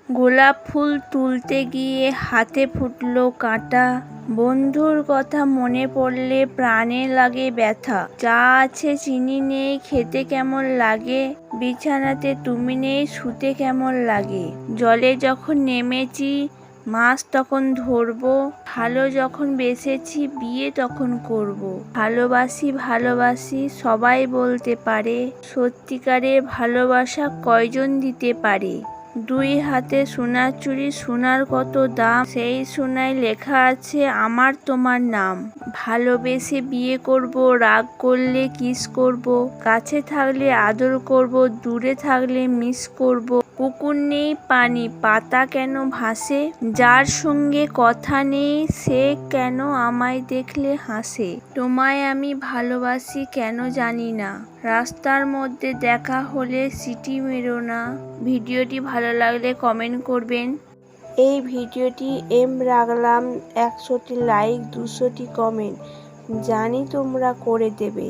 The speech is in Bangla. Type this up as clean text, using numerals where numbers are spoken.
গোলাপ ফুল তুলতে গিয়ে হাতে ফুটলো কাঁটা, বন্ধুর কথা মনে পড়লে প্রাণে লাগে ব্যথা। চা আছে চিনি নেই খেতে কেমন লাগে, বিছানাতে তুমি নেই শুতে কেমন লাগে। জলে যখন নেমেছি মাছ তখন ধরবো, ভালো যখন বেসেছি বিয়ে তখন করব। ভালোবাসি ভালোবাসি সবাই বলতে পারে, সত্যিকারের ভালোবাসা কয়জন দিতে পারে। দুই হাতে সোনার চুড়ি, সোনার কত দাম, সেই সোনায় লেখা আছে আমার তোমার নাম। ভালোবেসে বিয়ে করব, রাগ করলে কিস করব, কাছে থাকলে আদর করব, দূরে থাকলে মিস করব। পুকুর নেই পানি, পাতা কেন ভাসে, যার সঙ্গে কথা নেই সে কেন আমায় দেখলে হাসে। তোমায় আমি ভালোবাসি কেন জানি না, রাস্তার মধ্যে দেখা হলে সিটি মেরো না। ভিডিওটি ভালো লাগলে কমেন্ট করবেন। এই ভিডিওটি রাখলাম 100টি লাইক 200টি কমেন্ট, জানি তোমরা করে দেবে।